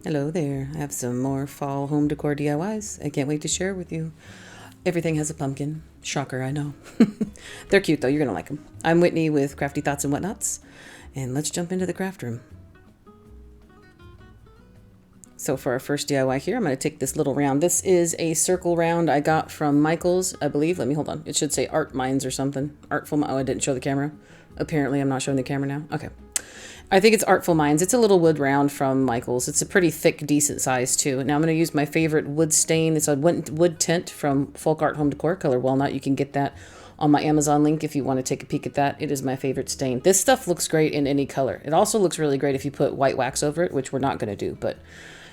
Hello there. I have some more fall home decor DIYs. I can't wait to share with you. Everything has a pumpkin. Shocker, I know. They're cute though. You're going to like them. I'm Whitney with Crafty Thoughts and Whatnots. And let's jump into the craft room. So for our first DIY here, I'm going to take this little round. This is a circle round I got from Michael's, I believe. Let me hold on. It should say Art Minds or something. Artful. Oh, I didn't show the camera. Apparently, I'm not showing the camera now. Okay. I think it's Artful Minds. It's a little wood round from Michael's. It's a pretty thick, decent size too. Now I'm going to use my favorite wood stain. It's a wood tint from Folk Art Home Decor, color Walnut. You can get that on my Amazon link if you want to take a peek at that. It is my favorite stain. This stuff looks great in any color. It also looks really great if you put white wax over it, which we're not going to do. But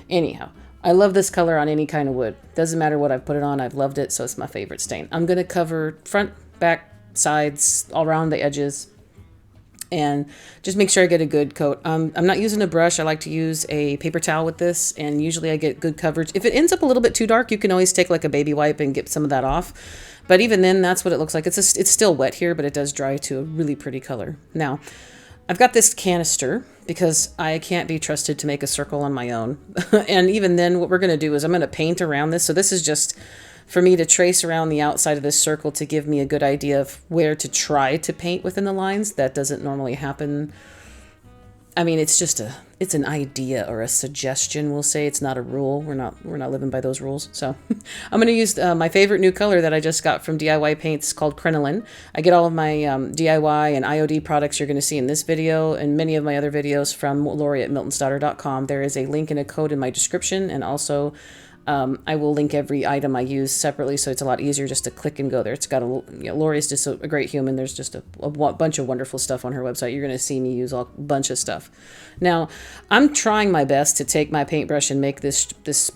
anyhow, I love this color on any kind of wood. Doesn't matter what I've put it on. I've loved it, so it's my favorite stain. I'm going to cover front, back, sides, all around the edges, and just make sure I get a good coat. I'm not using a brush. I like to use a paper towel with this, and usually I get good coverage. If it ends up a little bit too dark, you can always take like a baby wipe and get some of that off. But even then, that's what it looks like. It's still wet here, but it does dry to a really pretty color. Now, I've got this canister because I can't be trusted to make a circle on my own. And even then, what we're going to do is I'm going to paint around this. So this is just for me to trace around the outside of this circle to give me a good idea of where to try to paint within the lines. That doesn't normally happen. I mean, it's an idea or a suggestion, we'll say. It's not a rule. We're not living by those rules. So I'm going to use my favorite new color that I just got from DIY Paints called Crinoline. I get all of my DIY and IOD products you're going to see in this video and many of my other videos from Lori at miltonsdaughter.com. There is a link and a code in my description, and also I will link every item I use separately, so it's a lot easier just to click and go there. It's got Lori's just a great human. There's just a bunch of wonderful stuff on her website. You're going to see me use a bunch of stuff. Now, I'm trying my best to take my paintbrush and make this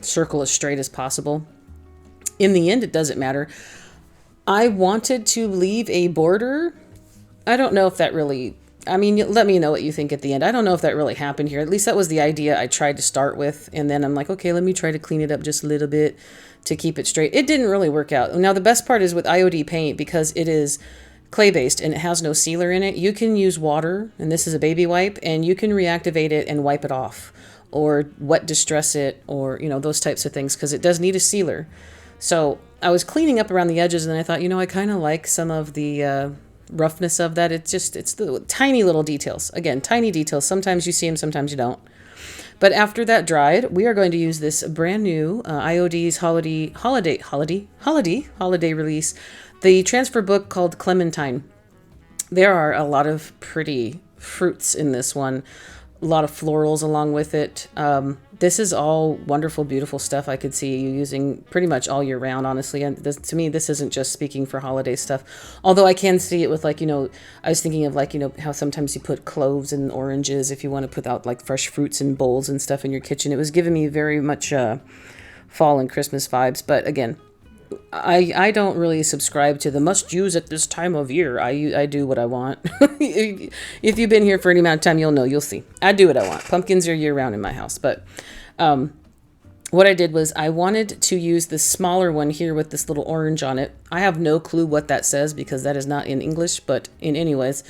circle as straight as possible. In the end, it doesn't matter. I wanted to leave a border. I don't know if that really... I mean, let me know what you think at the end. I don't know if that really happened here. At least that was the idea I tried to start with. And then I'm like, okay, let me try to clean it up just a little bit to keep it straight. It didn't really work out. Now, the best part is with IOD paint, because it is clay-based and it has no sealer in it, you can use water, and this is a baby wipe, and you can reactivate it and wipe it off or wet distress it or, those types of things, because it does need a sealer. So I was cleaning up around the edges, and then I thought, I kind of like some of the... roughness of that. It's the tiny little details. Again, tiny details. Sometimes you see them, sometimes you don't. But after that dried, we are going to use this brand new IOD's holiday release, the transfer book called Clementine. There are a lot of pretty fruits in this one. A lot of florals along with it. This is all wonderful, beautiful stuff I could see you using pretty much all year round, honestly. And to me, this isn't just speaking for holiday stuff. Although I can see it with I was thinking of how sometimes you put cloves and oranges if you want to put out fresh fruits and bowls and stuff in your kitchen. It was giving me very much fall and Christmas vibes. But again, I don't really subscribe to the must use at this time of year. I do what I want. If you've been here for any amount of time, you'll see. I do what I want. Pumpkins are year round in my house. But what I did was I wanted to use this smaller one here with this little orange on it. I have no clue what that says because that is not in English, but anyways,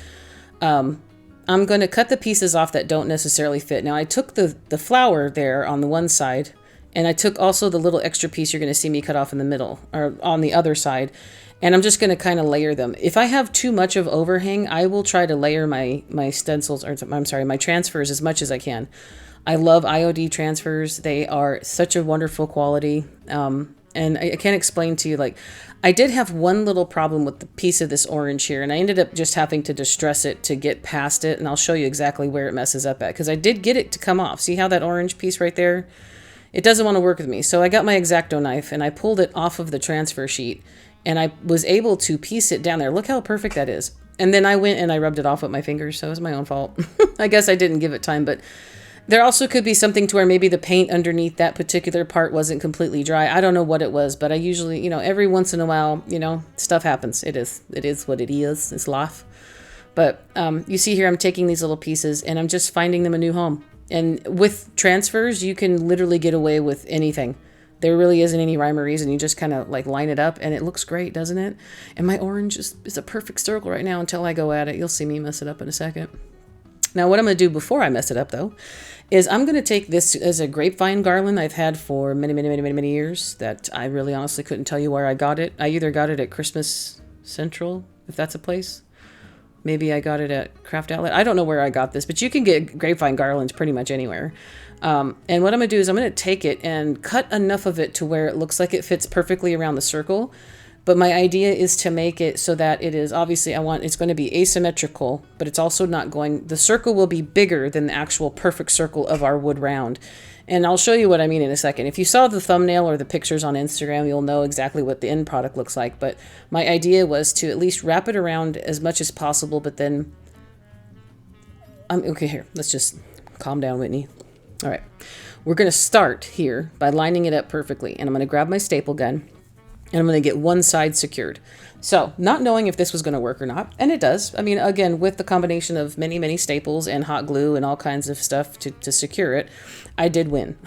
I'm going to cut the pieces off that don't necessarily fit. Now I took the flower there on the one side, and I took also the little extra piece you're going to see me cut off in the middle or on the other side. And I'm just going to kind of layer them. If I have too much of overhang, I will try to layer my stencils, or my transfers as much as I can. I love IOD transfers. They are such a wonderful quality. And I can't explain to you, I did have one little problem with the piece of this orange here, and I ended up just having to distress it to get past it. And I'll show you exactly where it messes up at, because I did get it to come off. See how that orange piece right there? It doesn't want to work with me. So I got my X-Acto knife and I pulled it off of the transfer sheet, and I was able to piece it down there. Look how perfect that is. And then I went and I rubbed it off with my fingers. So it was my own fault. I guess I didn't give it time, but there also could be something to where maybe the paint underneath that particular part wasn't completely dry. I don't know what it was, but I usually, every once in a while, stuff happens. It is what it is. It's life. But you see here, I'm taking these little pieces and I'm just finding them a new home. And with transfers, you can literally get away with anything. There really isn't any rhyme or reason. You just kind of line it up and it looks great, doesn't it? And my orange is a perfect circle right now until I go at it. You'll see me mess it up in a second. Now, what I'm going to do before I mess it up, though, is I'm going to take this as a grapevine garland I've had for many, many, many, many, many years that I really honestly couldn't tell you where I got it. I either got it at Christmas Central, if that's a place. Maybe I got it at Craft Outlet. I don't know where I got this, but you can get grapevine garlands pretty much anywhere. And what I'm going to do is I'm going to take it and cut enough of it to where it looks like it fits perfectly around the circle. But my idea is to make it so that it is, obviously it's going to be asymmetrical, but it's also not going, the circle will be bigger than the actual perfect circle of our wood round. And I'll show you what I mean in a second. If you saw the thumbnail or the pictures on Instagram, you'll know exactly what the end product looks like. But my idea was to at least wrap it around as much as possible, but then, okay, here, let's just calm down, Whitney. All right, we're going to start here by lining it up perfectly. And I'm going to grab my staple gun. And I'm going to get one side secured. So, not knowing if this was going to work or not, and it does. I mean, again, with the combination of many, many staples and hot glue and all kinds of stuff to secure it, I did win.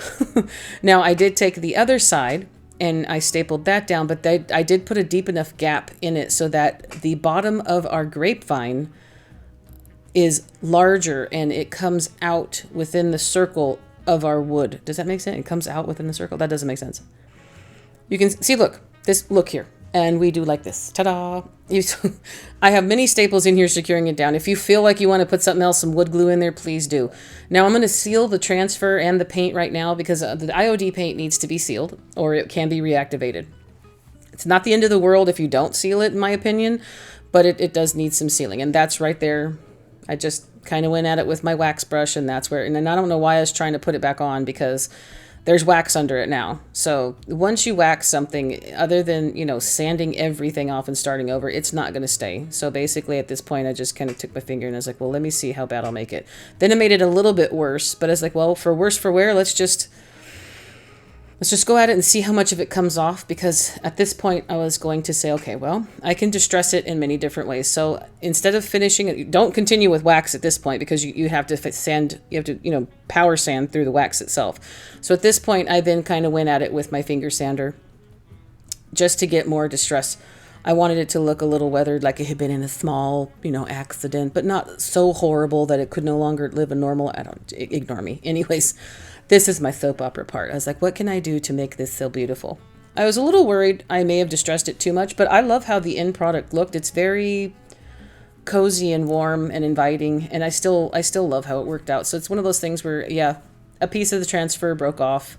Now, I did take the other side and I stapled that down, but I did put a deep enough gap in it so that the bottom of our grapevine is larger and it comes out within the circle of our wood. Does that make sense? It comes out within the circle? That doesn't make sense. You can see, look here. And we do like this. Ta-da! I have many staples in here securing it down. If you feel like you want to put something else, some wood glue in there, please do. Now I'm going to seal the transfer and the paint right now because the IOD paint needs to be sealed or it can be reactivated. It's not the end of the world if you don't seal it, in my opinion, but it does need some sealing. And that's right there. I just kind of went at it with my wax brush and that's where, and then I don't know why I was trying to put it back on because there's wax under it now. So once you wax something, other than, sanding everything off and starting over, it's not going to stay. So basically at this point, I just kind of took my finger and I was like, well, let me see how bad I'll make it. Then it made it a little bit worse, but I was like, well, for worse for wear, let's just go at it and see how much of it comes off, because at this point I was going to say, okay, well, I can distress it in many different ways. So instead of finishing it, don't continue with wax at this point because you have to sand, you have to, power sand through the wax itself. So at this point, I then kind of went at it with my finger sander just to get more distress. I wanted it to look a little weathered, like it had been in a small, accident, but not so horrible that it could no longer live a normal, ignore me. Anyways, this is my soap opera part. I was like, what can I do to make this so beautiful? I was a little worried I may have distressed it too much, but I love how the end product looked. It's very cozy and warm and inviting, and I still love how it worked out. So it's one of those things where, yeah, a piece of the transfer broke off.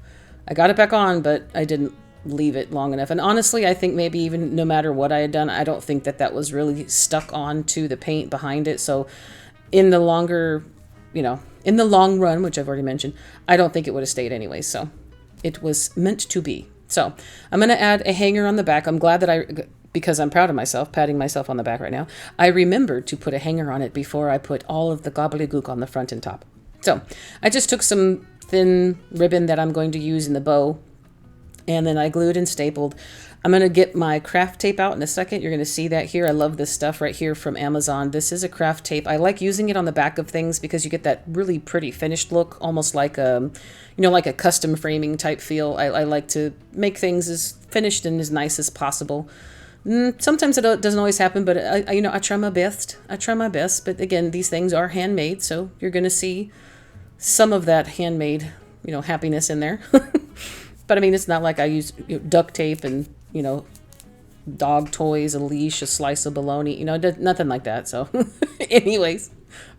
I got it back on, but I didn't leave it long enough. And honestly, I think maybe even no matter what I had done, I don't think that was really stuck on to the paint behind it. So in the longer, in the long run, which I've already mentioned, I don't think it would have stayed anyway. So it was meant to be. So I'm going to add a hanger on the back. I'm glad that because I'm proud of myself, patting myself on the back right now, I remembered to put a hanger on it before I put all of the gobbledygook on the front and top. So I just took some thin ribbon that I'm going to use in the bow, and then I glued and stapled. I'm going to get my craft tape out in a second. You're going to see that here. I love this stuff right here from Amazon. This is a craft tape. I like using it on the back of things because you get that really pretty finished look, almost like like a custom framing type feel. I like to make things as finished and as nice as possible. Sometimes it doesn't always happen, but I try my best. But again, these things are handmade, so you're going to see some of that handmade, happiness in there. But I mean, it's not like I use duct tape and, dog toys, a leash, a slice of bologna, nothing like that. So anyways,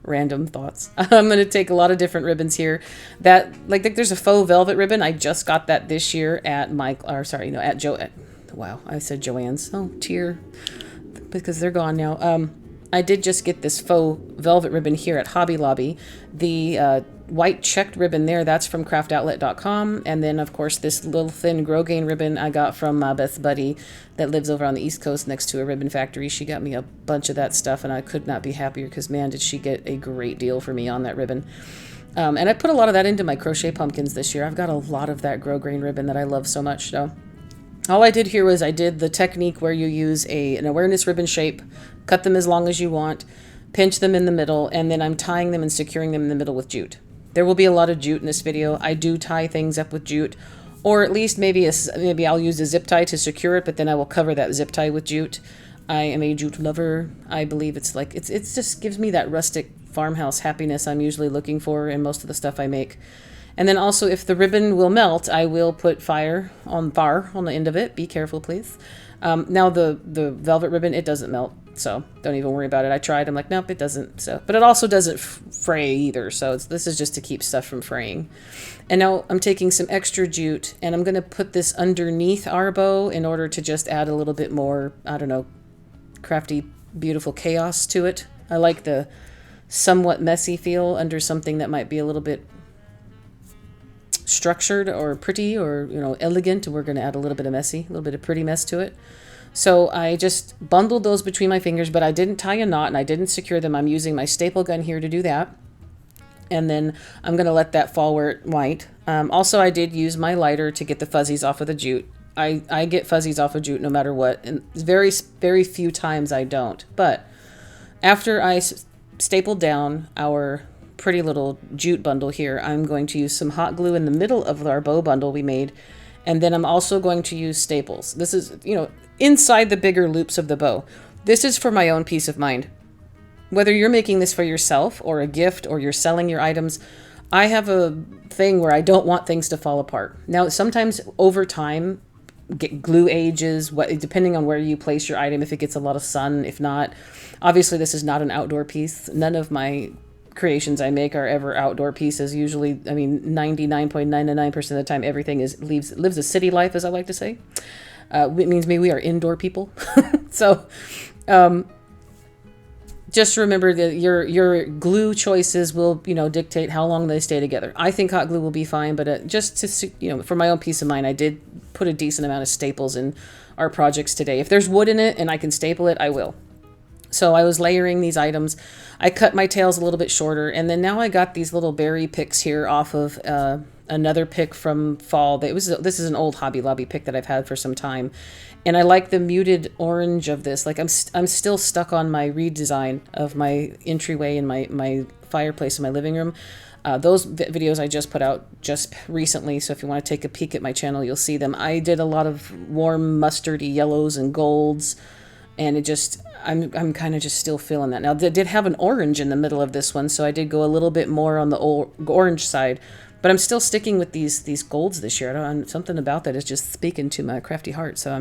random thoughts. I'm going to take a lot of different ribbons here that there's a faux velvet ribbon. I just got that this year at wow, I said Joann's. Oh, tear, because they're gone now. I did just get this faux velvet ribbon here at Hobby Lobby. The white checked ribbon there, that's from craftoutlet.com. And then, of course, this little thin Grosgain ribbon I got from my best buddy that lives over on the East Coast next to a ribbon factory. She got me a bunch of that stuff, and I could not be happier because, man, did she get a great deal for me on that ribbon. And I put a lot of that into my crochet pumpkins this year. I've got a lot of that Grosgain ribbon that I love so much. So all I did here was I did the technique where you use an awareness ribbon shape, cut them as long as you want, pinch them in the middle, and then I'm tying them and securing them in the middle with jute. There will be a lot of jute in this video. I do tie things up with jute, or at least maybe I'll use a zip tie to secure it, but then I will cover that zip tie with jute. I am a jute lover. I believe it just gives me that rustic farmhouse happiness I'm usually looking for in most of the stuff I make. And then also, if the ribbon will melt, I will put fire on the end of it. Be careful, please. Now the velvet ribbon, it doesn't melt, so don't even worry about it. I tried. I'm like, nope, it doesn't. So, but it also doesn't fray either. So this is just to keep stuff from fraying. And now I'm taking some extra jute, and I'm going to put this underneath our bow in order to just add a little bit more, I don't know, crafty, beautiful chaos to it. I like the somewhat messy feel under something that might be a little bit structured or pretty or, you know, elegant. And we're going to add a little bit of messy, a little bit of pretty mess to it. So I just bundled those between my fingers, but I didn't tie a knot and I didn't secure them. I'm using my staple gun here to do that. And then I'm going to let that fall where it might. Also, I did use my lighter to get the fuzzies off of the jute. I get fuzzies off of jute no matter what. And very, very few times I don't. But after I stapled down our pretty little jute bundle here, I'm going to use some hot glue in the middle of our bow bundle we made. And then I'm also going to use staples. This is, you know, inside the bigger loops of the bow. This is for my own peace of mind. Whether you're making this for yourself or a gift or you're selling your items, I have a thing where I don't want things to fall apart. Now, sometimes over time, glue ages, depending on where you place your item, if it gets a lot of sun, if not. Obviously, this is not an outdoor piece. None of my creations I make are ever outdoor pieces. Usually, I mean, 99.99% of the time, everything lives a city life, as I like to say. It means we are indoor people. So, just remember that your glue choices will, you know, dictate how long they stay together. I think hot glue will be fine, but just to, you know, for my own peace of mind, I did put a decent amount of staples in our projects today. If there's wood in it and I can staple it, I will. So I was layering these items. I cut my tails a little bit shorter, and then now I got these little berry picks here off of another pick from fall. This is an old Hobby Lobby pick that I've had for some time, and I like the muted orange of this. Like I'm still stuck on my redesign of my entryway and my fireplace in my living room. Those videos I just put out just recently, so if you want to take a peek at my channel, you'll see them. I did a lot of warm mustardy yellows and golds, and it just, I'm kind of just still feeling that. Now, they did have an orange in the middle of this one, so I did go a little bit more on the orange side, but I'm still sticking with these golds this year. Something about that is just speaking to my crafty heart, so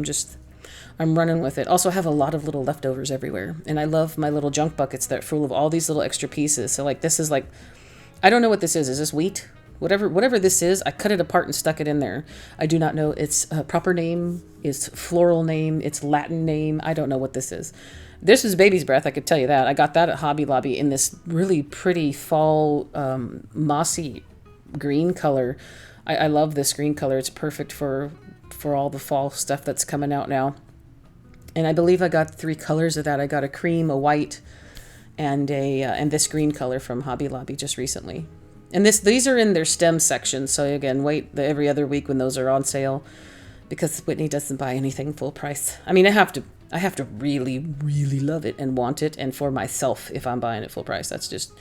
I'm running with it. Also, I have a lot of little leftovers everywhere, and I love my little junk buckets that are full of all these little extra pieces. So, like, this is like, I don't know what this is. Is this wheat? Whatever this is, I cut it apart and stuck it in there. I do not know its proper name, its floral name, its Latin name. I don't know what this is. This is baby's breath, I could tell you that. I got that at Hobby Lobby in this really pretty fall mossy green color. I love this green color. It's perfect for all the fall stuff that's coming out now. And I believe I got 3 colors of that. I got a cream, a white, and and this green color from Hobby Lobby just recently. And these are in their stem section, so again, wait every other week when those are on sale, because Whitney doesn't buy anything full price. I mean, I have to really, really love it and want it, and for myself if I'm buying it full price. That's just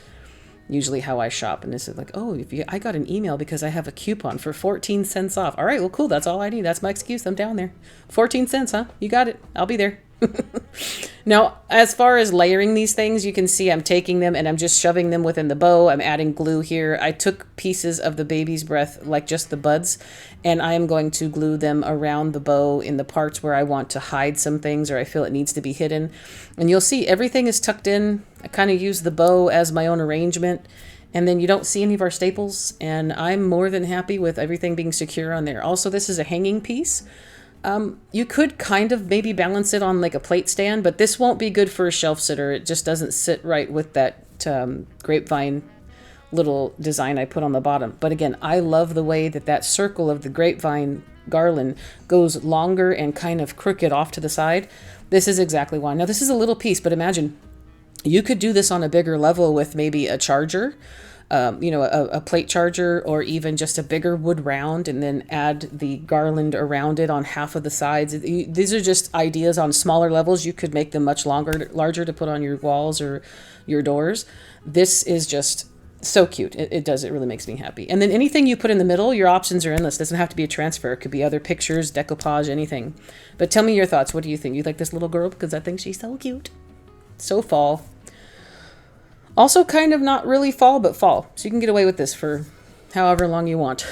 usually how I shop. And this is like, oh, I got an email because I have a coupon for 14 cents off. All right, well, cool. That's all I need. That's my excuse. I'm down there. 14 cents, huh? You got it. I'll be there. Now, as far as layering these things, you can see I'm taking them and I'm just shoving them within the bow. I'm adding glue here. I took pieces of the baby's breath, like just the buds, and I am going to glue them around the bow in the parts where I want to hide some things or I feel it needs to be hidden. And you'll see everything is tucked in. I kind of use the bow as my own arrangement, and then you don't see any of our staples, and I'm more than happy with everything being secure on there. Also, this is a hanging piece. You could kind of maybe balance it on like a plate stand, but this won't be good for a shelf sitter. It just doesn't sit right with that grapevine little design I put on the bottom. But again, I love the way that circle of the grapevine garland goes longer and kind of crooked off to the side. This is exactly why. Now, this is a little piece, but imagine you could do this on a bigger level with maybe a charger. A plate charger, or even just a bigger wood round, and then add the garland around it on half of the sides. These are just ideas on smaller levels. You could make them much larger to put on your walls or your doors. This is just so cute. It really makes me happy. And then anything you put in the middle, your options are endless. It doesn't have to be a transfer. It could be other pictures, decoupage, anything. But tell me your thoughts. What do you think? You like this little girl? Because I think she's so cute. So fall. Also kind of not really fall, but fall. So you can get away with this for however long you want.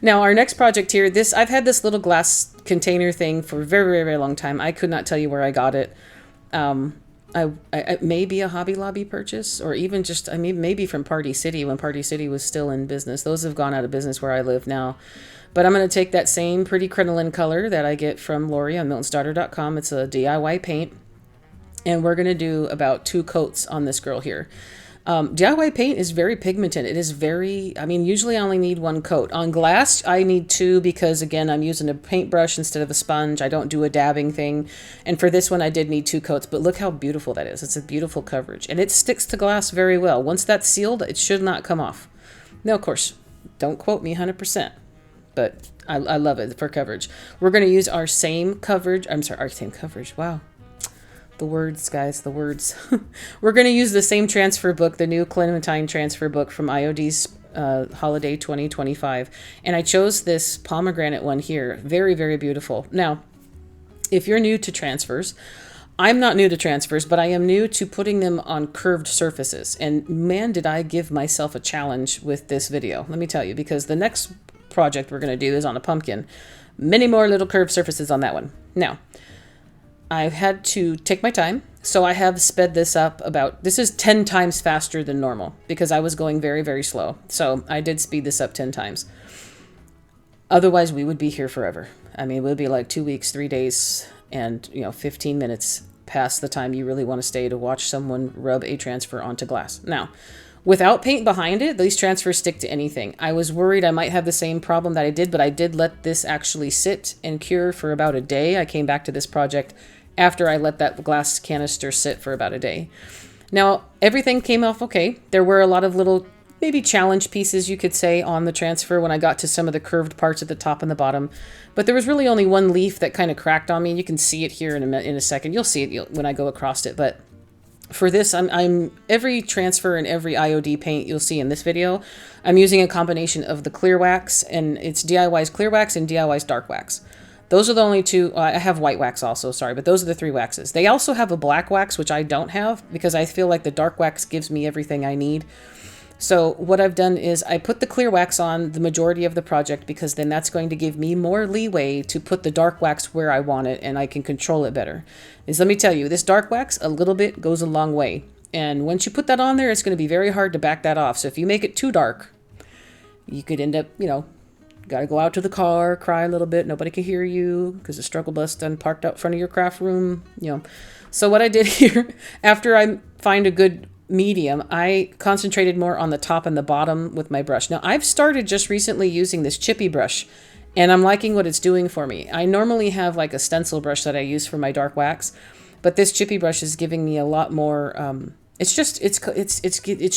Now, our next project here, I've had this little glass container thing for a very, very, very long time. I could not tell you where I got it. It may be a Hobby Lobby purchase, or even just, I mean, maybe from Party City when Party City was still in business. Those have gone out of business where I live now. But I'm going to take that same pretty crinoline color that I get from Lori on miltonstarter.com. It's a DIY paint. And we're going to do about 2 coats on this girl here. DIY paint is very pigmented. It is very, I mean, usually I only need 1 coat. On glass, I need 2 because, again, I'm using a paintbrush instead of a sponge. I don't do a dabbing thing. And for this one, I did need 2 coats. But look how beautiful that is. It's a beautiful coverage. And it sticks to glass very well. Once that's sealed, it should not come off. Now, of course, don't quote me 100%. But I love it for coverage. We're going to use our same coverage. I'm sorry, our same coverage. Wow. The words, guys, the words. We're going to use the same transfer book, the new Clementine transfer book from IOD's Holiday 2025. And I chose this pomegranate one here. Very, very beautiful. Now, if you're new to transfers, I'm not new to transfers, but I am new to putting them on curved surfaces. And man, did I give myself a challenge with this video. Let me tell you, because the next project we're going to do is on a pumpkin. Many more little curved surfaces on that one. Now, I've had to take my time, so I have sped this up this is 10 times faster than normal because I was going very, very slow. So I did speed this up 10 times. Otherwise, we would be here forever. I mean, it would be like 2 weeks, 3 days, and 15 minutes past the time you really want to stay to watch someone rub a transfer onto glass. Now, without paint behind it, these transfers stick to anything. I was worried I might have the same problem that I did, but I did let this actually sit and cure for about a day. I came back to this project after I let that glass canister sit for about a day. Now, everything came off okay. There were a lot of little, maybe challenge pieces, you could say, on the transfer when I got to some of the curved parts at the top and the bottom. But there was really only one leaf that kind of cracked on me. You can see it here in a second. You'll see it when I go across it. But for this, I'm every transfer and every IOD paint you'll see in this video, I'm using a combination of the clear wax, and it's DIY's clear wax and DIY's dark wax. Those are the only 2. I have white wax also, sorry, but those are the 3 waxes. They also have a black wax, which I don't have because I feel like the dark wax gives me everything I need. So what I've done is I put the clear wax on the majority of the project because then that's going to give me more leeway to put the dark wax where I want it and I can control it better. Let me tell you, this dark wax, a little bit goes a long way. And once you put that on there, it's going to be very hard to back that off. So if you make it too dark, you could end up, got to go out to the car, cry a little bit. Nobody can hear you because the struggle bus done parked out front of your craft room. So what I did here, after I find a good medium, I concentrated more on the top and the bottom with my brush. Now, I've started just recently using this chippy brush, and I'm liking what it's doing for me. I normally have like a stencil brush that I use for my dark wax, but this chippy brush is giving me a lot more. It's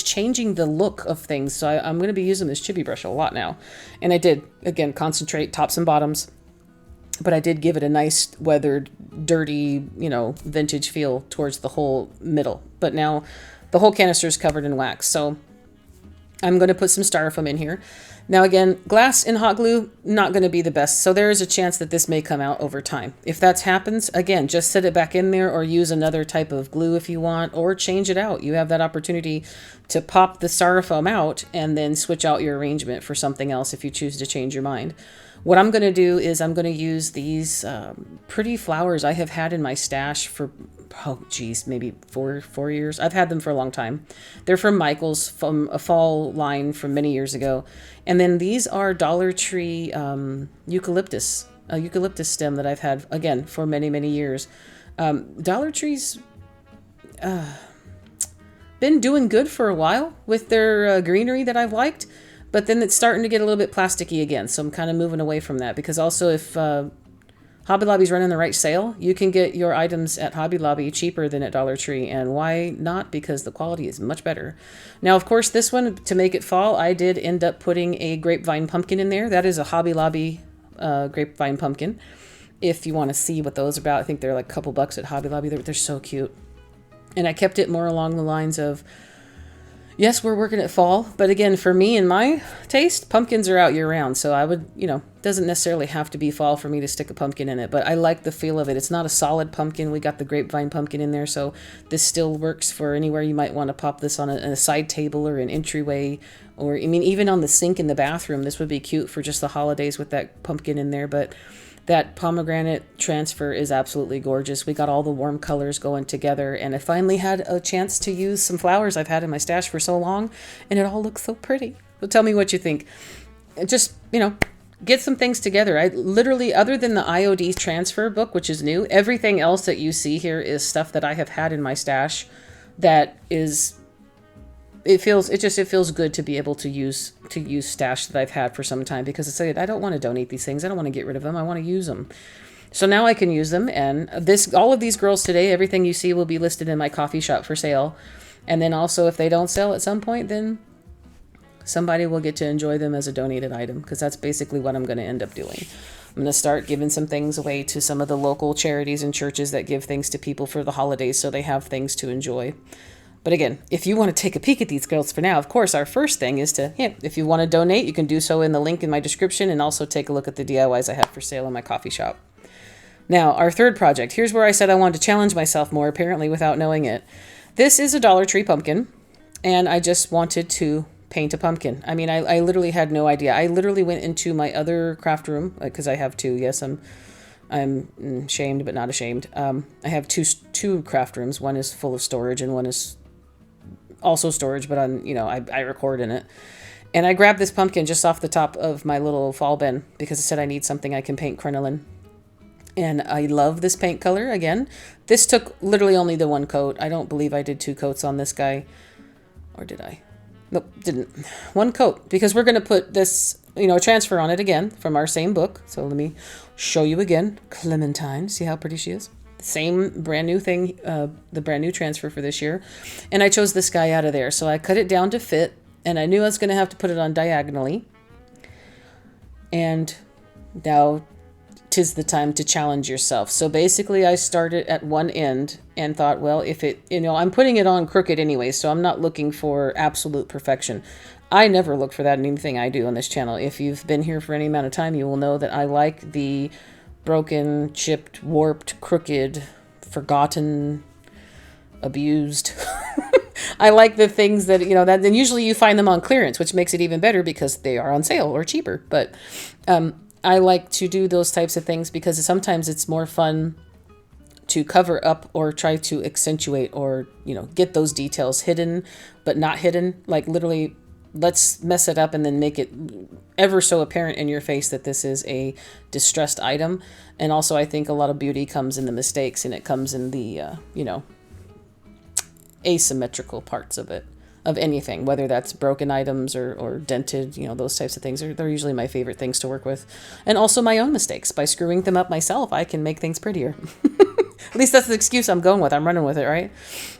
changing the look of things. So I'm going to be using this chippy brush a lot now. And I did, again, concentrate tops and bottoms. But I did give it a nice weathered, dirty, vintage feel towards the whole middle. But now the whole canister is covered in wax. So I'm going to put some styrofoam in here. Now again, glass and hot glue, not going to be the best. So there is a chance that this may come out over time. If that happens, again, just set it back in there or use another type of glue if you want, or change it out. You have that opportunity to pop the styrofoam out and then switch out your arrangement for something else if you choose to change your mind. What I'm going to do is I'm going to use these pretty flowers I have had in my stash for, maybe four years. I've had them for a long time. They're from Michael's, from a fall line from many years ago. And then these are Dollar Tree eucalyptus stem that I've had, again, for many, many years. Dollar Tree's been doing good for a while with their greenery that I've liked. But then it's starting to get a little bit plasticky again. So I'm kind of moving away from that because also if Hobby Lobby's running the right sale, you can get your items at Hobby Lobby cheaper than at Dollar Tree. And why not? Because the quality is much better. Now, of course, this one, to make it fall, I did end up putting a grapevine pumpkin in there. That is a Hobby Lobby grapevine pumpkin. If you want to see what those are about, I think they're like a couple bucks at Hobby Lobby. They're so cute. And I kept it more along the lines of, Yes, we're working at fall, but again, for me and my taste, pumpkins are out year round. So I would, doesn't necessarily have to be fall for me to stick a pumpkin in it, but I like the feel of it. It's not a solid pumpkin. We got the grapevine pumpkin in there, so this still works for anywhere you might want to pop this on a side table or an entryway, or I mean, even on the sink in the bathroom. This would be cute for just the holidays with that pumpkin in there, but that pomegranate transfer is absolutely gorgeous. We got all the warm colors going together, and I finally had a chance to use some flowers I've had in my stash for so long, and it all looks so pretty. So tell me what you think. Just, get some things together. I literally, other than the IOD transfer book, which is new, everything else that you see here is stuff that I have had in my stash that is... It feels good to be able to use stash that I've had for some time, because I don't want to donate these things. I don't want to get rid of them. I want to use them. So now I can use them. And all of these girls today, everything you see will be listed in my coffee shop for sale. And then also, if they don't sell at some point, then somebody will get to enjoy them as a donated item, because that's basically what I'm going to end up doing. I'm going to start giving some things away to some of the local charities and churches that give things to people for the holidays, so they have things to enjoy. But again, if you want to take a peek at these girls for now, of course, our first thing is to, if you want to donate, you can do so in the link in my description, and also take a look at the DIYs I have for sale in my coffee shop. Now, our third project. Here's where I said I wanted to challenge myself more, apparently without knowing it. This is a Dollar Tree pumpkin, and I just wanted to paint a pumpkin. I mean, I literally had no idea. I literally went into my other craft room, because I have two. Yes, I'm shamed, but not ashamed. I have two craft rooms. One is full of storage, and one is also storage, but I record in it. And I grabbed this pumpkin just off the top of my little fall bin, because I said I need something I can paint crinoline. And I love this paint color. Again, this took literally only the one coat. I don't believe I did 2 coats on this guy. Or did I? Nope, didn't. 1 coat, because we're going to put this, transfer on it again from our same book. So let me show you again. Clementine. See how pretty she is? Same brand new thing, the brand new transfer for this year. And I chose this guy out of there. So I cut it down to fit, and I knew I was going to have to put it on diagonally. And now 'tis the time to challenge yourself. So basically I started at one end and thought, well, if it, I'm putting it on crooked anyway, so I'm not looking for absolute perfection. I never look for that in anything I do on this channel. If you've been here for any amount of time, you will know that I like the broken, chipped, warped, crooked, forgotten, abused. I like the things that, that then usually you find them on clearance, which makes it even better because they are on sale or cheaper. But I like to do those types of things because sometimes it's more fun to cover up or try to accentuate or, get those details hidden, but not hidden. Like literally, let's mess it up and then make it ever so apparent in your face that this is a distressed item. And also I think a lot of beauty comes in the mistakes, and it comes in the, asymmetrical parts of it, of anything, whether that's broken items or dented, those types of things. They're usually my favorite things to work with. And also my own mistakes. By screwing them up myself, I can make things prettier. At least that's the excuse I'm going with. I'm running with it, right?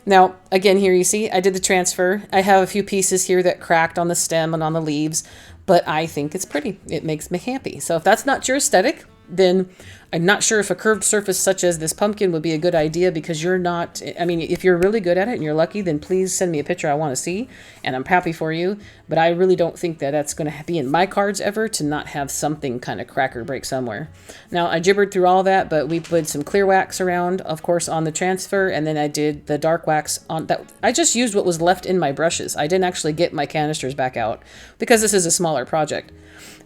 Now, again, here you see, I did the transfer. I have a few pieces here that cracked on the stem and on the leaves, but I think it's pretty. It makes me happy. So if that's not your aesthetic, then I'm not sure if a curved surface such as this pumpkin would be a good idea, because you're not, if you're really good at it and you're lucky, then please send me a picture I want to see, and I'm happy for you. But I really don't think that that's going to be in my cards ever, to not have something kind of crack or break somewhere. Now, I gibbered through all that, but we put some clear wax around, of course, on the transfer, and then I did the dark wax on that. I just used what was left in my brushes. I didn't actually get my canisters back out because this is a smaller project.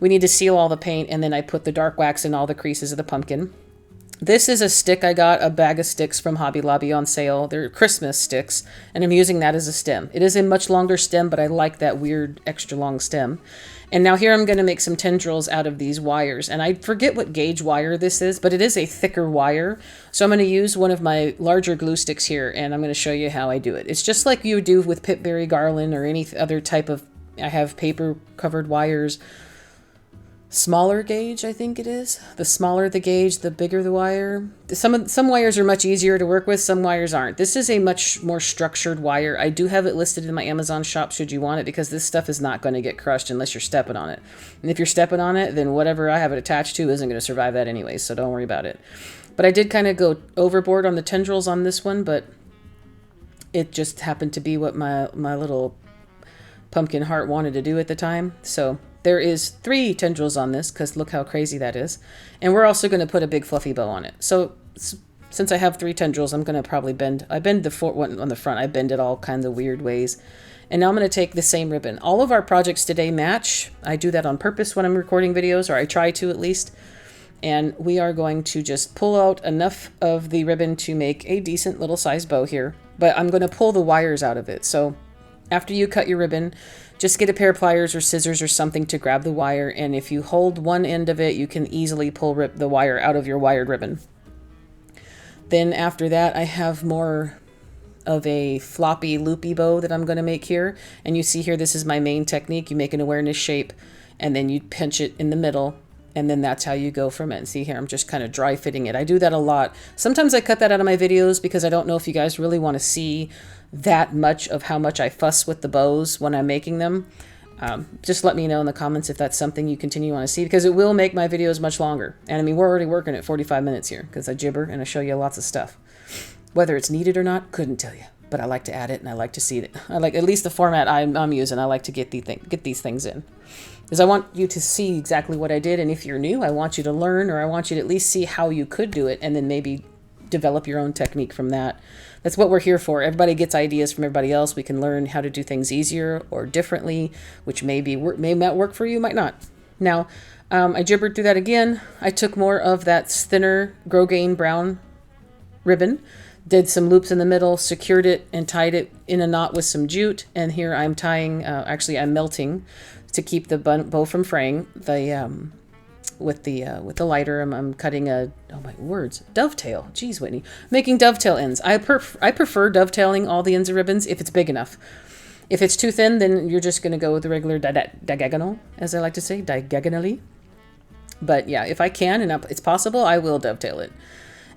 We need to seal all the paint, and then I put the dark wax in all the creases of the pumpkin. This is a stick I got, a bag of sticks from Hobby Lobby on sale. They're Christmas sticks, and I'm using that as a stem. It is a much longer stem, but I like that weird extra long stem. And now here I'm going to make some tendrils out of these wires. And I forget what gauge wire this is, but it is a thicker wire. So I'm going to use one of my larger glue sticks here, and I'm going to show you how I do it. It's just like you would do with pipberry garland or any other type of, I have paper covered wires. Smaller gauge, I think it is. The smaller the gauge, the bigger the wire. Some wires are much easier to work with, some wires aren't. This is a much more structured wire. I do have it listed in my Amazon shop should you want it, because this stuff is not going to get crushed unless you're stepping on it. And if you're stepping on it, then whatever I have it attached to isn't going to survive that anyway, so don't worry about it. But I did kind of go overboard on the tendrils on this one, but it just happened to be what my little pumpkin heart wanted to do at the time. So there is 3 tendrils on this, because look how crazy that is. And we're also going to put a big fluffy bow on it. So since I have 3 tendrils, I'm going to probably I bend the one on the front. I bend it all kinds of weird ways. And now I'm going to take the same ribbon. All of our projects today match. I do that on purpose when I'm recording videos, or I try to at least. And we are going to just pull out enough of the ribbon to make a decent little size bow here. But I'm going to pull the wires out of it. So after you cut your ribbon, just get a pair of pliers or scissors or something to grab the wire. And if you hold one end of it, you can easily pull the wire out of your wired ribbon. Then after that, I have more of a floppy loopy bow that I'm going to make here. And you see here, this is my main technique. You make an awareness shape and then you pinch it in the middle. And then that's how you go from it. And see here, I'm just kind of dry fitting it. I do that a lot. Sometimes I cut that out of my videos because I don't know if you guys really want to see that much of how much I fuss with the bows when I'm making them. Just let me know in the comments if that's something you continue to want to see, because it will make my videos much longer. And I mean, we're already working at 45 minutes here because I gibber and I show you lots of stuff. Whether it's needed or not, couldn't tell you. But I like to add it and I like to see it. I like, at least the format I'm using, I like to get these things in. Because I want you to see exactly what I did. And if you're new, I want you to learn, or I want you to at least see how you could do it and then maybe develop your own technique from that. That's what we're here for. Everybody gets ideas from everybody else. We can learn how to do things easier or differently, which may not work for you, might not. Now, I gibbered through that again. I took more of that thinner Grosgrain brown ribbon, did some loops in the middle, secured it, and tied it in a knot with some jute. And here I'm tying, actually I'm melting to keep the bow from fraying. With the lighter, I'm cutting a, oh my words, dovetail. Jeez, Whitney. Making dovetail ends. I prefer dovetailing all the ends of ribbons if it's big enough. If it's too thin, then you're just going to go with the regular diagonal, as I like to say, diagonally. But yeah, if I can and it's possible, I will dovetail it.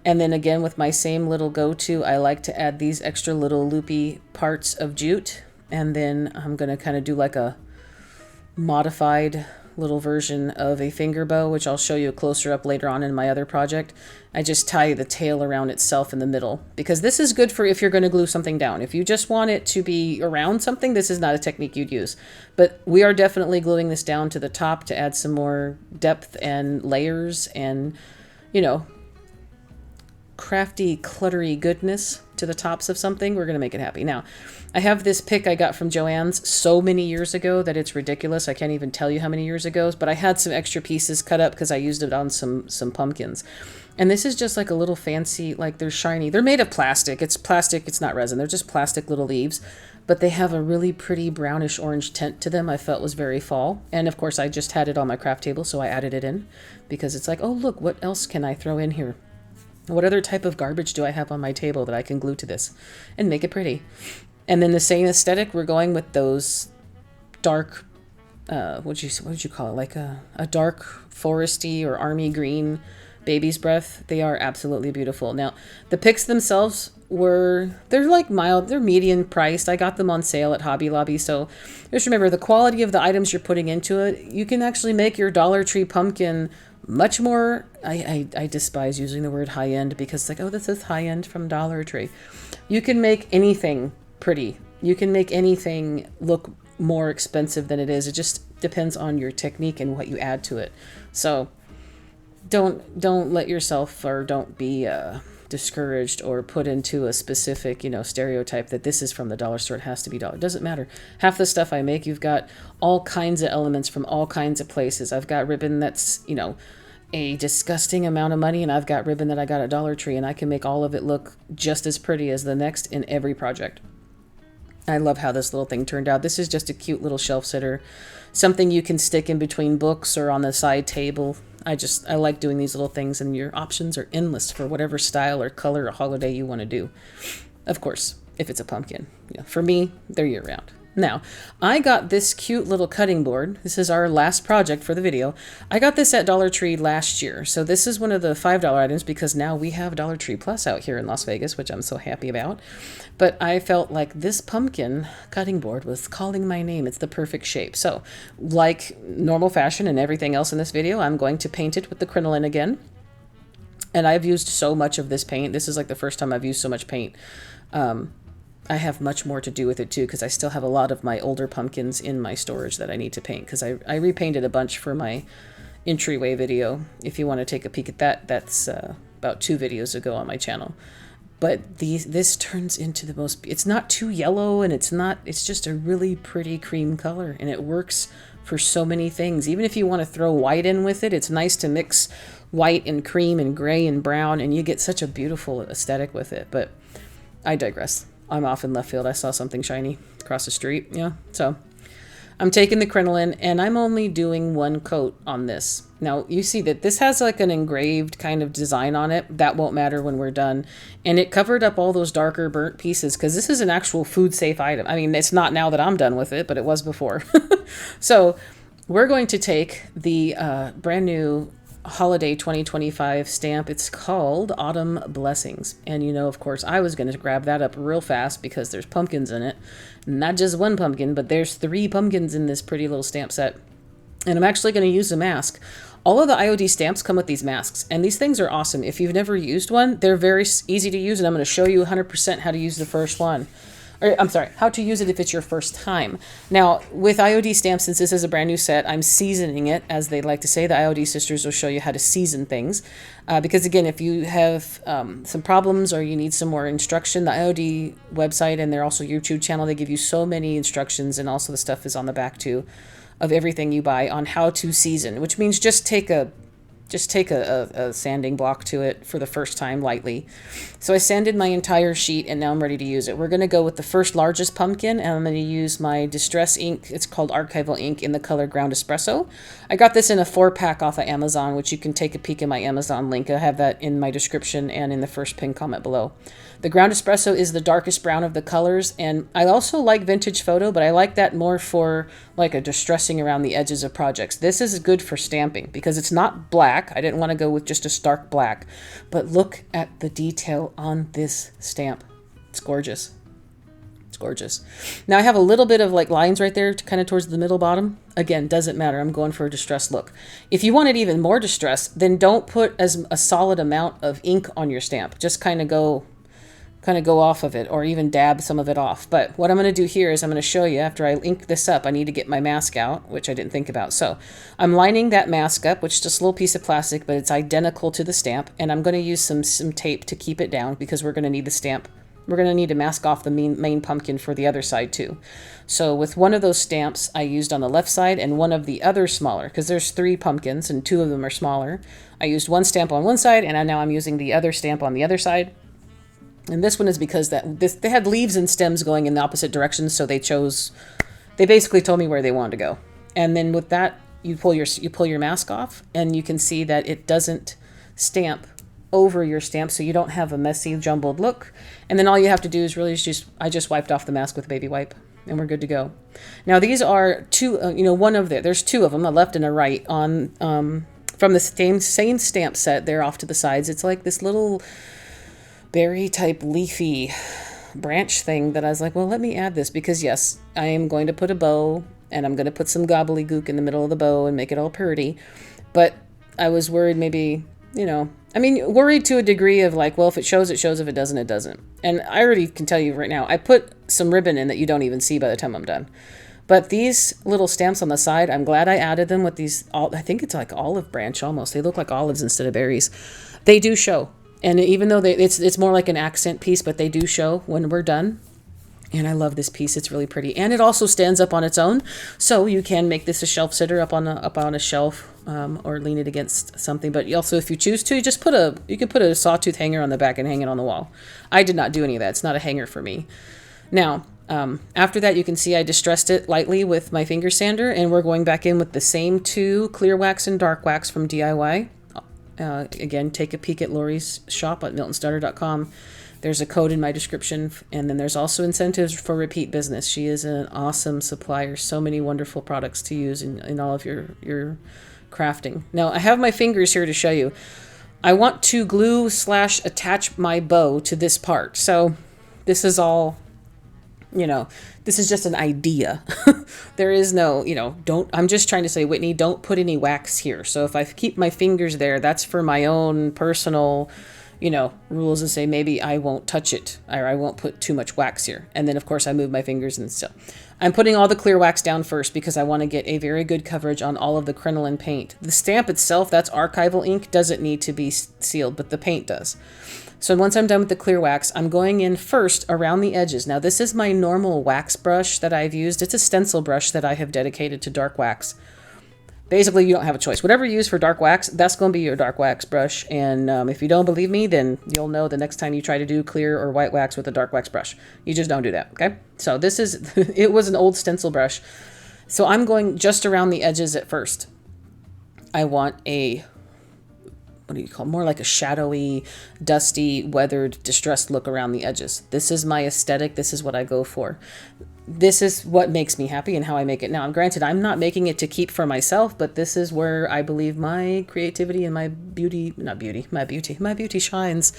And then again, with my same little go-to, I like to add these extra little loopy parts of jute. And then I'm going to kind of do like a modified little version of a finger bow, which I'll show you a closer up later on in my other project. I just tie the tail around itself in the middle, because this is good for if you're going to glue something down. If you just want it to be around something, this is not a technique you'd use. But we are definitely gluing this down to the top to add some more depth and layers and, you know, crafty, cluttery goodness to the tops of something. We're going to make it happy. Now, I have this pick I got from Joann's so many years ago that it's ridiculous. I can't even tell you how many years ago, but I had some extra pieces cut up because I used it on some pumpkins. And this is just like a little fancy, like they're shiny. They're made of plastic. It's plastic. It's not resin. They're just plastic little leaves, but they have a really pretty brownish orange tint to them. I felt was very fall. And of course I just had it on my craft table, so I added it in because it's like, oh, look, what else can I throw in here? What other type of garbage do I have on my table that I can glue to this and make it pretty? And then the same aesthetic, we're going with those dark, what would you call it? Like a dark foresty or army green baby's breath. They are absolutely beautiful. Now, the picks themselves they're like mild, they're median priced. I got them on sale at Hobby Lobby. So just remember the quality of the items you're putting into it. You can actually make your Dollar Tree pumpkin much more, I despise using the word high-end because it's like, oh, this is high-end from Dollar Tree. You can make anything pretty. You can make anything look more expensive than it is. It just depends on your technique and what you add to it. So don't let yourself, or don't be discouraged or put into a specific, stereotype that this is from the dollar store. It has to be dollar. It doesn't matter. Half the stuff I make, you've got all kinds of elements from all kinds of places. I've got ribbon that's, a disgusting amount of money, and I've got ribbon that I got at Dollar Tree, and I can make all of it look just as pretty as the next in every project. I love how this little thing turned out. This is just a cute little shelf sitter, something you can stick in between books or on the side table. I like doing these little things, and your options are endless for whatever style or color or holiday you want to do. Of course, if it's a pumpkin. For me, they're year round. Now, I got this cute little cutting board. This is our last project for the video. I got this at Dollar Tree last year. So this is one of the $5 items because now we have Dollar Tree Plus out here in Las Vegas, which I'm so happy about. But I felt like this pumpkin cutting board was calling my name. It's the perfect shape. So like normal fashion and everything else in this video, I'm going to paint it with the crinoline again. And I've used so much of this paint. This is like the first time I've used so much paint. I have much more to do with it too, because I still have a lot of my older pumpkins in my storage that I need to paint, because I repainted a bunch for my entryway video. If you want to take a peek at that, that's about 2 videos ago on my channel. But this turns into the most, it's not too yellow, and it's just a really pretty cream color, and it works for so many things. Even if you want to throw white in with it, it's nice to mix white and cream and gray and brown, and you get such a beautiful aesthetic with it. But I digress. I'm off in left field. I saw something shiny across the street. Yeah. So I'm taking the crinoline, and I'm only doing 1 coat on this. Now, you see that this has like an engraved kind of design on it. That won't matter when we're done. And it covered up all those darker burnt pieces, because this is an actual food safe item. I mean, it's not now that I'm done with it, but it was before. So we're going to take the brand new holiday 2025 stamp. It's called Autumn Blessings. And you know, of course, I was going to grab that up real fast because there's pumpkins in it. Not just 1 pumpkin, but there's 3 pumpkins in this pretty little stamp set. And I'm actually going to use a mask. All of the IOD stamps come with these masks, and these things are awesome. If you've never used one, they're very easy to use, and I'm going to show you 100% how to use the first one. Or, I'm sorry, how to use it if it's your first time. Now, with IOD stamps, since this is a brand new set, I'm seasoning it, as they like to say. The IOD sisters will show you how to season things. Because again, if you have some problems or you need some more instruction, the IOD website and their also YouTube channel, they give you so many instructions, and also the stuff is on the back too, of everything you buy on how to season, which means just take a sanding block to it for the first time lightly. So I sanded my entire sheet, and now I'm ready to use it. We're going to go with the first largest pumpkin, and I'm going to use my Distress ink. It's called Archival ink in the color Ground Espresso. I got this in a 4-pack off of Amazon, which you can take a peek in my Amazon link. I have that in my description and in the first pinned comment below. The Ground Espresso is the darkest brown of the colors, and I also like Vintage Photo, but I like that more for like a distressing around the edges of projects. This is good for stamping because it's not black. I didn't want to go with just a stark black, but look at the detail on this stamp. It's gorgeous. It's gorgeous. Now I have a little bit of like lines right there kind of towards the middle bottom. Again, doesn't matter. I'm going for a distressed look. If you want it even more distressed, then don't put as a solid amount of ink on your stamp. Just kind of go off of it, or even dab some of it off. But what I'm going to do here is I'm going to show you, after I ink this up, I need to get my mask out, which I didn't think about. So I'm lining that mask up, which is just a little piece of plastic, but it's identical to the stamp. And I'm going to use some tape to keep it down, because we're going to need the stamp. We're going to need to mask off the main pumpkin for the other side too. So with one of those stamps I used on the left side, and one of the other smaller, because there's 3 pumpkins and 2 of them are smaller. I used one stamp on one side, and now I'm using the other stamp on the other side. And this one is because they had leaves and stems going in the opposite directions, so they basically told me where they wanted to go. And then with that, you pull your mask off, and you can see that it doesn't stamp over your stamp, so you don't have a messy, jumbled look. And then all you have to do is really I just wiped off the mask with a baby wipe, and we're good to go. Now these are 2, there's 2 of them, a left and a right, on from the same stamp set. They're off to the sides. It's like this little berry type leafy branch thing that I was like, well, let me add this, because yes, I am going to put a bow, and I'm going to put some gobbledygook in the middle of the bow and make it all pretty. But I was worried maybe, worried to a degree of like, well, if it shows, it shows. If it doesn't, it doesn't. And I already can tell you right now, I put some ribbon in that you don't even see by the time I'm done. But these little stamps on the side, I'm glad I added them with these, I think it's like olive branch almost. They look like olives instead of berries. They do show. And even though it's more like an accent piece, but they do show when we're done. And I love this piece. It's really pretty. And it also stands up on its own. So you can make this a shelf sitter up on a shelf, or lean it against something. But also, if you choose to, you can put a sawtooth hanger on the back and hang it on the wall. I did not do any of that. It's not a hanger for me. Now, after that, you can see I distressed it lightly with my finger sander, and we're going back in with the same 2 clear wax and dark wax from DIY. Again, take a peek at Lori's shop at miltonstarter.com. There's a code in my description, and then there's also incentives for repeat business. She is an awesome supplier. So many wonderful products to use in all of your crafting. Now, I have my fingers here to show you. I want to glue/attach my bow to this part. So this is all, this is just an idea. There is no, I'm just trying to say, Whitney, don't put any wax here. So if I keep my fingers there, that's for my own personal, you know, rules that say maybe I won't touch it or I won't put too much wax here. And then of course I move my fingers and still. I'm putting all the clear wax down first because I want to get a very good coverage on all of the crinoline paint. The stamp itself, that's archival ink, doesn't need to be sealed, but the paint does. So once I'm done with the clear wax, I'm going in first around the edges. Now this is my normal wax brush that I've used. It's a stencil brush that I have dedicated to dark wax. Basically, you don't have a choice. Whatever you use for dark wax, that's going to be your dark wax brush. And if you don't believe me, then you'll know the next time you try to do clear or white wax with a dark wax brush. You just don't do that, okay? So this is, it was an old stencil brush. So I'm going just around the edges at first. I want a, what do you call it? More like a shadowy, dusty, weathered, distressed look around the edges. This is my aesthetic. This is what I go for. This is what makes me happy and how I make it. Now, granted, I'm not making it to keep for myself, but this is where I believe my creativity and my beauty, my beauty shines.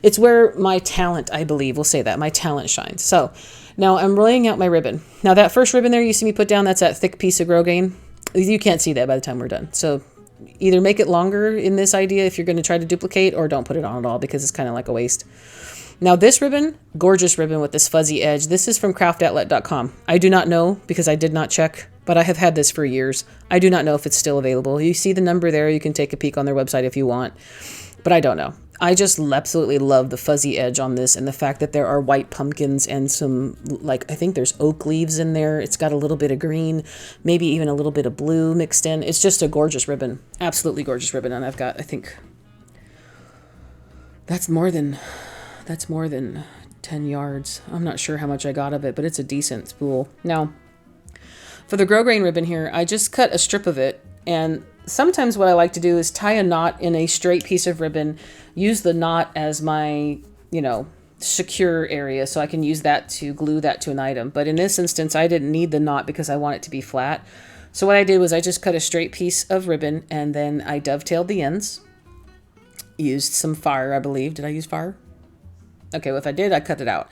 It's where my talent, I believe, we'll say that, my talent shines. So now I'm laying out my ribbon. Now that first ribbon there you see me put down, that's that thick piece of grosgrain. You can't see that by the time we're done. So either make it longer in this idea if you're going to try to duplicate, or don't put it on at all because it's kind of like a waste. Now this ribbon, gorgeous ribbon with this fuzzy edge. This is from craftoutlet.com. I do not know because I did not check, but I have had this for years. I do not know if it's still available. You see the number there. You can take a peek on their website if you want, but I don't know. I just absolutely love the fuzzy edge on this and the fact that there are white pumpkins and some, like, I think there's oak leaves in there. It's got a little bit of green, maybe even a little bit of blue mixed in. It's just a gorgeous ribbon. Absolutely gorgeous ribbon. And I've got, I think that's more than 10 yards. I'm not sure how much I got of it, but it's a decent spool. Now, for the grosgrain ribbon here, I just cut a strip of it, and sometimes what I like to do is tie a knot in a straight piece of ribbon, use the knot as my, you know, secure area so I can use that to glue that to an item. But in this instance, I didn't need the knot because I want it to be flat. So what I did was I just cut a straight piece of ribbon and then I dovetailed the ends. Used some fire, I believe. Did I use fire? Okay, well, if I did, I cut it out.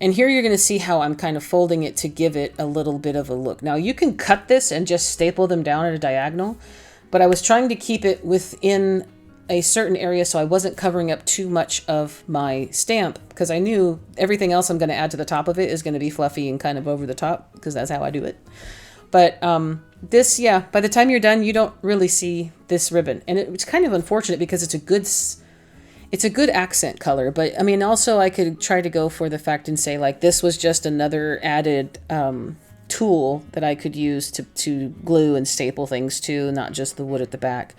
And here you're going to see how I'm kind of folding it to give it a little bit of a look. Now, you can cut this and just staple them down at a diagonal, but I was trying to keep it within a certain area so I wasn't covering up too much of my stamp because I knew everything else I'm going to add to the top of it is going to be fluffy and kind of over the top because that's how I do it. But this, yeah, by the time you're done, you don't really see this ribbon. And it's kind of unfortunate because it's a good accent color, but I mean, also I could try to go for the fact and say like, this was just another added tool that I could use to glue and staple things to, not just the wood at the back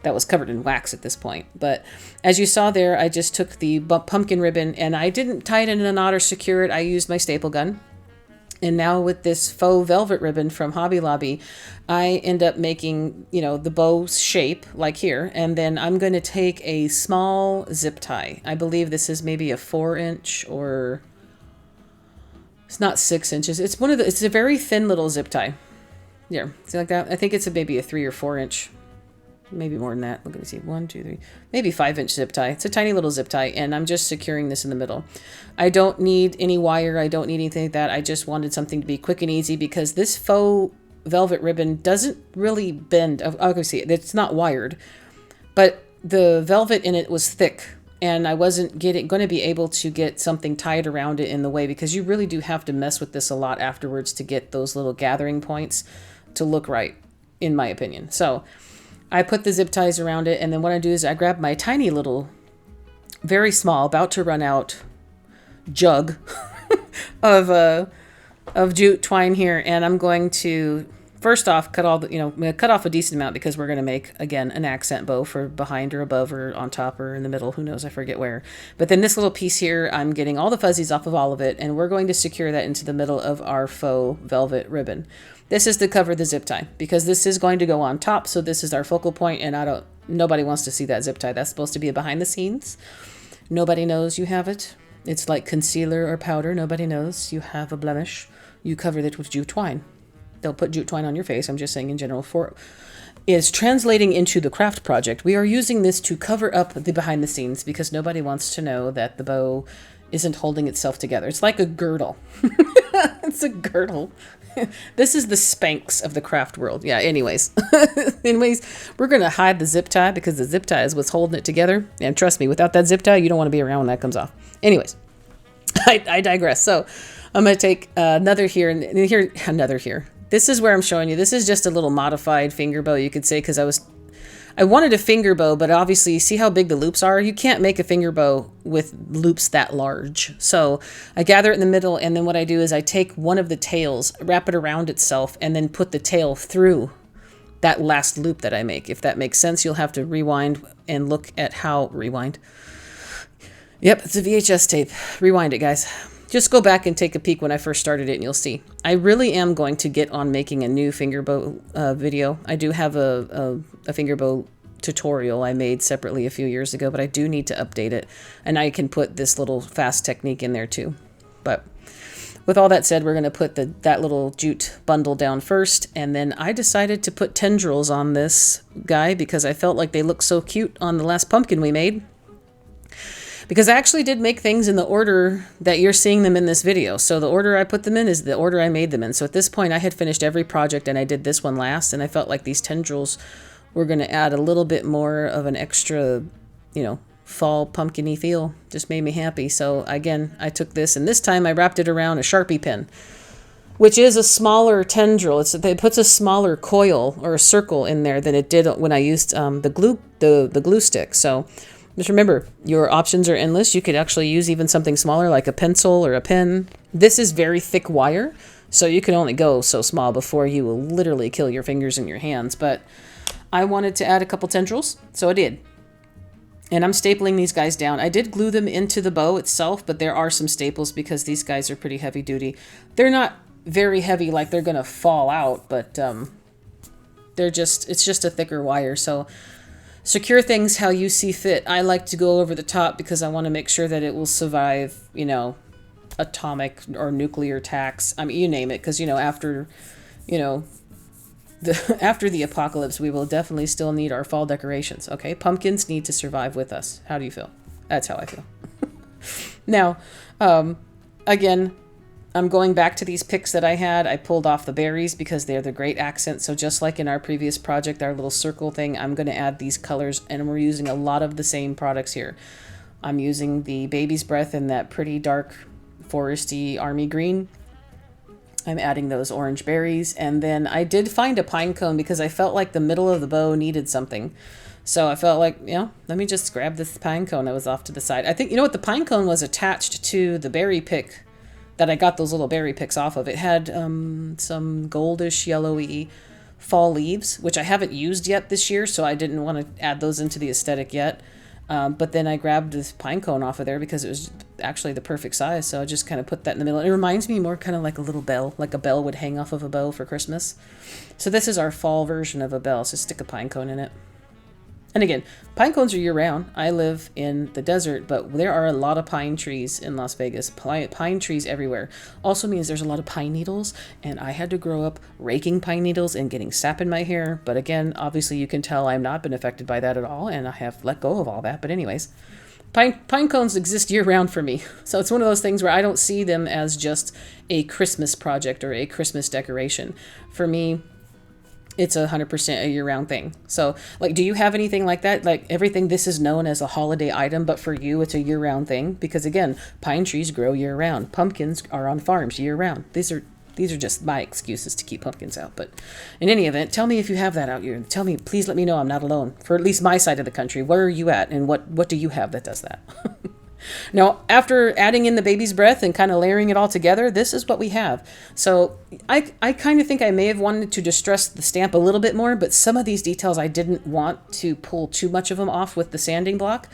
that was covered in wax at this point. But as you saw there, I just took the pumpkin ribbon and I didn't tie it in a knot or secure it. I used my staple gun. And now with this faux velvet ribbon from Hobby Lobby, I end up making, you know, the bow shape like here. And then I'm going to take a small zip tie. I believe this is maybe a 4-inch or it's not 6 inches. It's it's a very thin little zip tie. Yeah, see like that? I think it's maybe a 3 or 4 inch, maybe more than that. Look at me see, 1, 2, 3, maybe 5-inch zip tie. It's a tiny little zip tie, and I'm just securing this in the middle. I don't need any wire. I don't need anything like that. I just wanted something to be quick and easy because this faux velvet ribbon doesn't really bend. Obviously, it's not wired, but the velvet in it was thick, and I wasn't going to be able to get something tied around it in the way because you really do have to mess with this a lot afterwards to get those little gathering points to look right, in my opinion. So I put the zip ties around it, and then what I do is I grab my tiny little, very small, about to run out jug of jute twine here, and I'm going to first off cut all the, I'm going to cut off a decent amount because we're going to make again an accent bow for behind or above or on top or in the middle, who knows, I forget where. But then this little piece here, I'm getting all the fuzzies off of all of it, and we're going to secure that into the middle of our faux velvet ribbon. This is to cover the zip tie because this is going to go on top, so this is our focal point, and nobody wants to see that zip tie. That's supposed to be a behind the scenes. Nobody knows you have it. It's like concealer or powder. Nobody knows you have a blemish. You cover it with jute twine. They'll put jute twine on your face. I'm just saying in general. Is translating into the craft project. We are using this to cover up the behind the scenes because nobody wants to know that the bow isn't holding itself together. It's like a girdle. It's a girdle. This is the Spanx of the craft world. Yeah, anyways. We're going to hide the zip tie because the zip tie is what's holding it together. And trust me, without that zip tie, you don't want to be around when that comes off. Anyways, I digress. So I'm going to take another here and here, another here. This is where I'm showing you. This is just a little modified finger bow, you could say, because I wanted a finger bow, but obviously, see how big the loops are? You can't make a finger bow with loops that large. So I gather it in the middle, and then what I do is I take one of the tails, wrap it around itself, and then put the tail through that last loop that I make. If that makes sense, you'll have to rewind and look at how... Rewind. Yep, it's a VHS tape. Rewind it, guys. Just go back and take a peek when I first started it and you'll see. I really am going to get on making a new finger bow video. I do have a finger bow tutorial I made separately a few years ago, but I do need to update it. And I can put this little fast technique in there too. But with all that said, we're going to put that little jute bundle down first. And then I decided to put tendrils on this guy because I felt like they looked so cute on the last pumpkin we made. Because I actually did make things in the order that you're seeing them in this video. So the order I put them in is the order I made them in. So at this point, I had finished every project and I did this one last. And I felt like these tendrils were going to add a little bit more of an extra, fall pumpkin-y feel. Just made me happy. So again, I took this and this time I wrapped it around a Sharpie pen, which is a smaller tendril. It puts a smaller coil or a circle in there than it did when I used the glue stick. So just remember, your options are endless. You could actually use even something smaller like a pencil or a pen. This is very thick wire, so you can only go so small before you will literally kill your fingers and your hands. But I wanted to add a couple tendrils, so I did. And I'm stapling these guys down. I did glue them into the bow itself, but there are some staples because these guys are pretty heavy duty. They're not very heavy like they're going to fall out, but it's just a thicker wire, so... Secure things how you see fit. I like to go over the top because I want to make sure that it will survive, atomic or nuclear attacks. I mean, you name it, because, after the apocalypse, we will definitely still need our fall decorations, okay? Pumpkins need to survive with us. How do you feel? That's how I feel. Now, again, I'm going back to these picks that I had. I pulled off the berries because they're the great accent. So just like in our previous project, our little circle thing, I'm going to add these colors, and we're using a lot of the same products here. I'm using the Baby's Breath in that pretty dark foresty army green. I'm adding those orange berries. And then I did find a pine cone because I felt like the middle of the bow needed something. So I felt like, let me just grab this pine cone that was off to the side. I think, the pine cone was attached to the berry pick that I got those little berry picks off of. It had some goldish yellowy fall leaves, which I haven't used yet this year, so I didn't want to add those into the aesthetic yet. But then I grabbed this pine cone off of there because it was actually the perfect size, so I just kind of put that in the middle. It reminds me more kind of like a little bell, like a bell would hang off of a bow for Christmas. So this is our fall version of a bell, so stick a pine cone in it. And again, pine cones are year-round. I live in the desert, but there are a lot of pine trees in Las Vegas. Pine trees everywhere. Also means there's a lot of pine needles, and I had to grow up raking pine needles and getting sap in my hair. But again, obviously you can tell I've not been affected by that at all, and I have let go of all that. But anyways, pine cones exist year-round for me. So it's one of those things where I don't see them as just a Christmas project or a Christmas decoration. For me, it's 100% a year-round thing. So, do you have anything like that? Like, everything, this is known as a holiday item, but for you, it's a year-round thing? Because, again, pine trees grow year-round. Pumpkins are on farms year-round. These are just my excuses to keep pumpkins out. But in any event, tell me if you have that out here. Tell me, please let me know I'm not alone. For at least my side of the country, where are you at? And what do you have that does that? Now, after adding in the Baby's Breath and kind of layering it all together, this is what we have. So I kind of think I may have wanted to distress the stamp a little bit more, but some of these details I didn't want to pull too much of them off with the sanding block.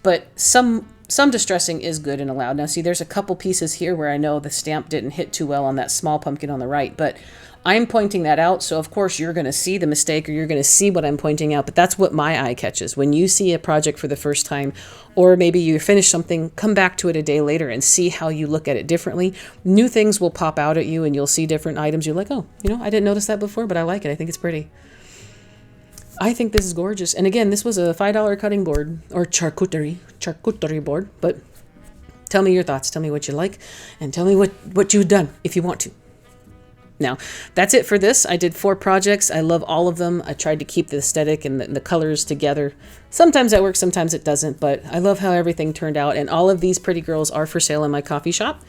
But some distressing is good and allowed. Now, see, there's a couple pieces here where I know the stamp didn't hit too well on that small pumpkin on the right, but I'm pointing that out, so of course you're going to see the mistake or you're going to see what I'm pointing out, but that's what my eye catches. When you see a project for the first time, or maybe you finish something, come back to it a day later and see how you look at it differently. New things will pop out at you and you'll see different items. You're like, oh, I didn't notice that before, but I like it. I think it's pretty. I think this is gorgeous. And again, this was a $5 cutting board or charcuterie board, but tell me your thoughts. Tell me what you like and tell me what you've done if you want to. Now, that's it for this. I did 4 projects. I love all of them. I tried to keep the aesthetic and the colors together. Sometimes that works, sometimes it doesn't, but I love how everything turned out. And all of these pretty girls are for sale in my coffee shop.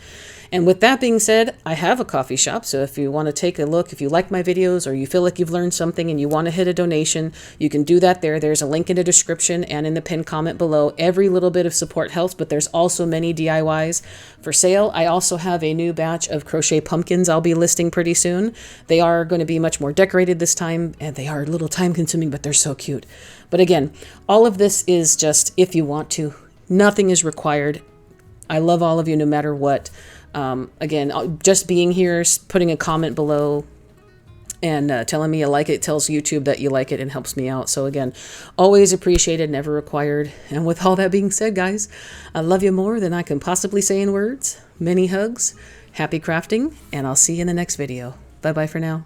And with that being said, I have a coffee shop, so if you want to take a look, if you like my videos or you feel like you've learned something and you want to hit a donation, you can do that there. There's a link in the description and in the pinned comment below. Every little bit of support helps, but there's also many DIYs for sale. I also have a new batch of crochet pumpkins I'll be listing pretty soon. They are going to be much more decorated this time, and they are a little time consuming, but they're so cute. But again, all of this is just if you want to. Nothing is required. I love all of you no matter what. Again, just being here, putting a comment below and telling me you like it tells YouTube that you like it and helps me out. So again, always appreciated, never required. And with all that being said, guys, I love you more than I can possibly say in words. Many hugs, happy crafting, and I'll see you in the next video. Bye-bye for now.